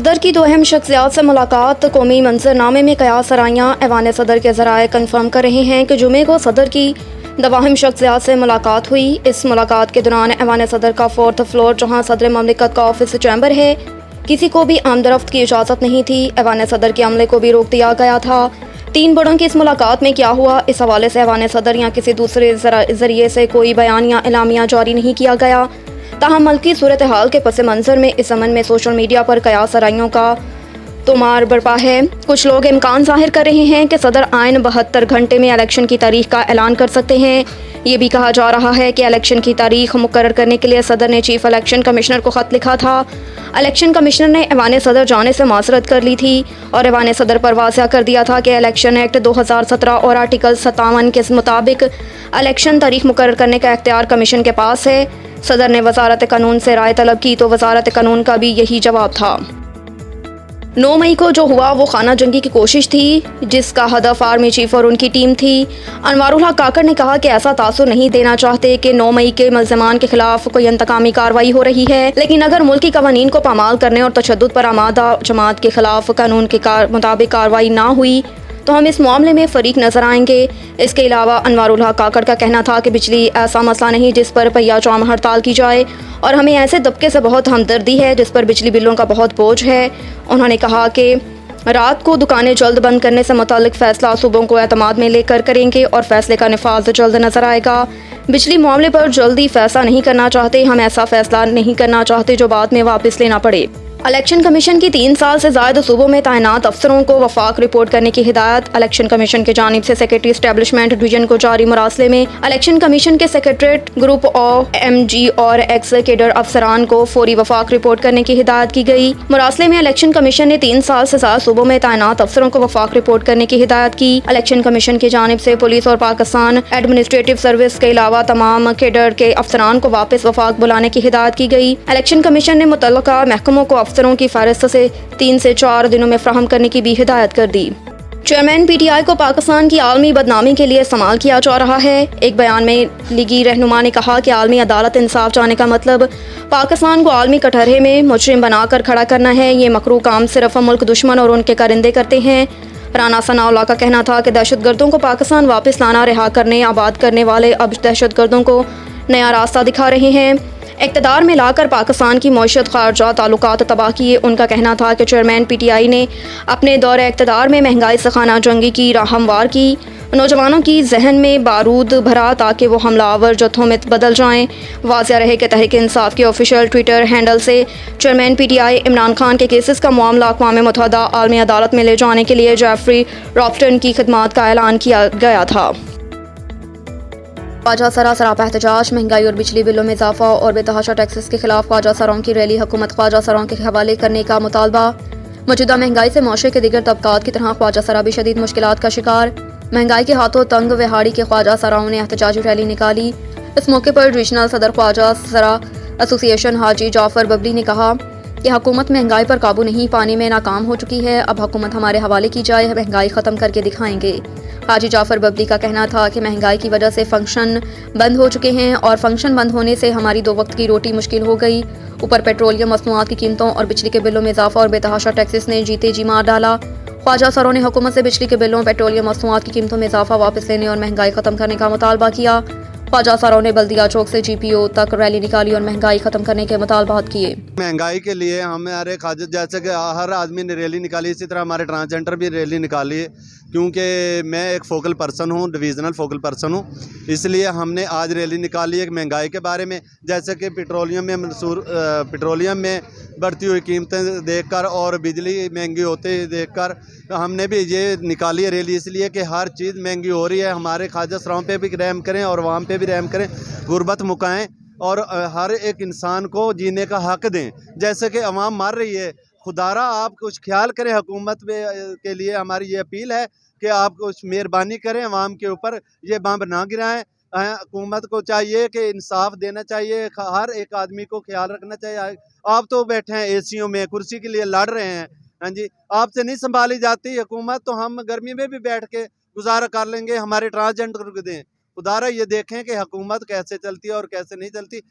सदर की दो अहम शख्सियात से मुलाकात। कौमी मंजरनामे में कयास सराइयाँ ऐवान सदर के ज़राए कन्फर्म कर रहे हैं कि जुमे को सदर की दो अहम शख्सियात से मुलाकात हुई। इस मुलाकात के दौरान ऐवान सदर का 4th फ्लोर, जहाँ सदर ममलिकत का ऑफिस चैम्बर है, किसी को भी आमदरफ्त की इजाज़त नहीं थी। ऐवान सदर के अमले को भी रोक दिया गया था। 3 बड़ों की इस मुलाकात में क्या हुआ, इस हवाले से ऐवान सदर या किसी दूसरे ज़रिए से कोई बयान या एलामिया जारी नहीं किया गया। ताहम मुल्की सूरत हाल के पस मंज़र में इस अमन में सोशल मीडिया पर कयास सराइयों का तोमार बरपा है। कुछ लोग इम्कान जाहिर कर रहे हैं कि सदर आइन 72 घंटे में इलेक्शन की तारीख का ऐलान कर सकते हैं। ये भी कहा जा रहा है कि इलेक्शन की तारीख मुकर्रर करने के लिए सदर ने चीफ इलेक्शन कमिश्नर को ख़त लिखा था। इलेक्शन कमिश्नर ने ऐवान सदर जाने से माजरत कर ली थी और ऐवान सदर पर वाज़ह कर दिया था कि इलेक्शन एक्ट 2017 और आर्टिकल 57 के मुताबिक इलेक्शन तारीख मुकर्रर करने का इख्तियार कमीशन के पास है। सदर ने वजारत कानून से राय तलब की तो वजारत कानून का भी यही जवाब था। 9 मई को जो हुआ वो खाना जंगी की कोशिश थी, जिसका हदफ आर्मी चीफ और उनकी टीम थी। अनवारुल हक काकड़ ने कहा कि ऐसा तासुर नहीं देना चाहते कि 9 मई के मुल्ज़िमान के खिलाफ कोई इंतकामी कार्रवाई हो रही है, लेकिन अगर मुल्की कवानीन को पामाल करने और तशद्दुद पर आमादा जमात के खिलाफ कानून के मुताबिक कार्रवाई ना हुई तो हम इस मामले में फरीक नजर आएंगे। इसके अलावा अनवारुल हक काकड़ का कहना था कि बिजली ऐसा मसला नहीं जिस पर पहिया चौम हड़ताल की जाए और हमें ऐसे तबके से बहुत हमदर्दी है जिस पर बिजली बिलों का बहुत बोझ है। उन्होंने कहा कि रात को दुकानें जल्द बंद करने से मुताल्लिक फ़ैसला सूबों को एतमाद में लेकर करेंगे और फैसले का नफाज जल्द नजर आएगा। बिजली मामले पर जल्दी फैसला नहीं करना चाहते, हम ऐसा फैसला नहीं करना चाहते जो बाद में वापस लेना पड़े। इलेक्शन कमीशन की 3 साल से ज़ायद सूबों में तैनात अफसरों को वफाक रिपोर्ट करने की हिदायत। इलेक्शन कमीशन की जानिब से सेक्रेटरी एस्टेब्लिशमेंट डिवीजन को जारी मुरासले में इलेक्शन कमीशन के सेक्रेटरीट ग्रुप ऑफ MG और एक्स केडर अफसरान को फौरी वफाक रिपोर्ट करने की हिदायत की गई। मुरासले में इलेक्शन कमीशन ने 3 साल से ज़्यादा सूबों में तैनात अफसरों को वफाक रिपोर्ट करने की हिदायत की। इलेक्शन कमीशन की जानिब से पुलिस और पाकिस्तान एडमिनिस्ट्रेटिव सर्विस के अलावा तमाम केडर के अफसरान को वापस वफाक बुलाने की हिदायत की गई। इलेक्शन कमीशन ने मुतल्लका महकमों को अफसरों की फहरिस्त से 3 से 4 दिनों में फ्राहम करने की भी हिदायत कर दी। चेयरमैन PTI को पाकिस्तान की आलमी बदनामी के लिए इस्तेमाल किया जा रहा है। एक बयान में लीगी रहनुमा ने कहा कि आलमी अदालत इंसाफ चाहने का मतलब पाकिस्तान को आलमी कटहरे में मुजरिम बनाकर खड़ा करना है। ये मकरू काम सिर्फ मुल्क दुश्मन और उनके कारिंदे करते हैं। राना सनाउल्लाह का कहना था कि दहशतगर्दों को पाकिस्तान वापस लाना, रिहा करने, आबाद करने वाले अब दहशतगर्दों को नया रास्ता दिखा रहे हैं, इक़्तिदार में लाकर पाकिस्तान की मईशत, खारजा ताल्लुकात तबाह किए। उनका कहना था कि चेयरमैन PTI ने अपने दौरे इक़्तिदार में महंगाई से खाना जंगी की राह हमवार की, नौजवानों की जहन में बारूद भरा ताकि वो हमलावर जत्थों में बदल जाएं। वाज़िया रहे कि तहरीक इंसाफ के ऑफिशियल ट्विटर हैंडल से चेयरमैन PTI इमरान खान के केसेस का मामला अक़वाम मुत्तहिदा आलमी अदालत में ले जाने के लिए जेफरी रॉफ्टन की खिदमात का ऐलान किया गया था। ख्वाजा सरा सरापा एहतजाज। महंगाई और बिजली बिलों में इजाफा और बेतहाशा टैक्सेस के खिलाफ ख्वाजा सराओं की रैली। हुकूमत ख्वाजा सराओं के हवाले करने का मुतालबा। मौजूदा महंगाई से माशरे के दीगर तबकात की तरह ख्वाजा सरा भी शदीद मुश्किलात का शिकार। महंगाई के हाथों तंग विहाड़ी के ख्वाजा सराओं ने एहतजाजी रैली निकाली। इस मौके पर रीजनल सदर ख्वाजा सरा एसोसिएशन हाजी जाफर बबली ने कहा कि हुकूमत महंगाई पर काबू नहीं पाने में नाकाम हो चुकी है। अब हुकूमत हमारे हवाले की जाए, महंगाई ख़त्म करके दिखाएंगे। हाजी जाफर बबली का कहना था कि महंगाई की वजह से फंक्शन बंद हो चुके हैं और फंक्शन बंद होने से हमारी 2 वक्त की रोटी मुश्किल हो गई। ऊपर पेट्रोलियम मसनूआत की कीमतों और बिजली के बिलों में इजाफा और बेतहाशा टैक्सेस ने जीते जी मार डाला। ख्वाजा सरों ने हुकूमत से बिजली के बिलों, पेट्रोलियम मसनूआत की कीमतों में इजाफा वापस लेने और महंगाई ख़त्म करने का मुतालबा किया। ख्वाजा सरों ने बल्दिया चौक से GPO तक रैली निकाली और महंगाई ख़त्म करने के मुतालबात किए। महंगाई के लिए हमारे खाजा जैसे कि हर आदमी ने रैली निकाली, इसी तरह हमारे ट्रांसजेंडर भी रैली निकाली है, क्योंकि मैं एक फोकल पर्सन हूँ, डिवीज़नल फोकल पर्सन हूँ, इसलिए हमने आज रैली निकाली है महंगाई के बारे में। जैसे कि पेट्रोलियम में बढ़ती हुई कीमतें देखकर और बिजली महंगी होते देखकर तो हमने भी ये निकाली है रैली, इसलिए कि हर चीज़ महंगी हो रही है। हमारे ख्वाजा सराओं पे भी रहम करें और अवाम पे भी रहम करें, गुर्बत मुकाएं और हर एक इंसान को जीने का हक दें। जैसे कि अवाम मर रही है, खुदारा आप कुछ ख्याल करें। हुकूमत के लिए हमारी ये अपील है कि आप कुछ मेहरबानी करें, अवाम के ऊपर ये बम ना गिराएं। हुकूमत को चाहिए कि इंसाफ देना चाहिए, हर एक आदमी को ख्याल रखना चाहिए। आप तो बैठे हैं एसियों में, कुर्सी के लिए लड़ रहे हैं, हाँ जी, आपसे नहीं संभाली जाती हुकूमत, तो हम गर्मी में भी बैठ के गुजारा कर लेंगे। हमारे ट्रांसजेंडर को दें, खुदारा ये देखें कि हुकूमत कैसे चलती है और कैसे नहीं चलती।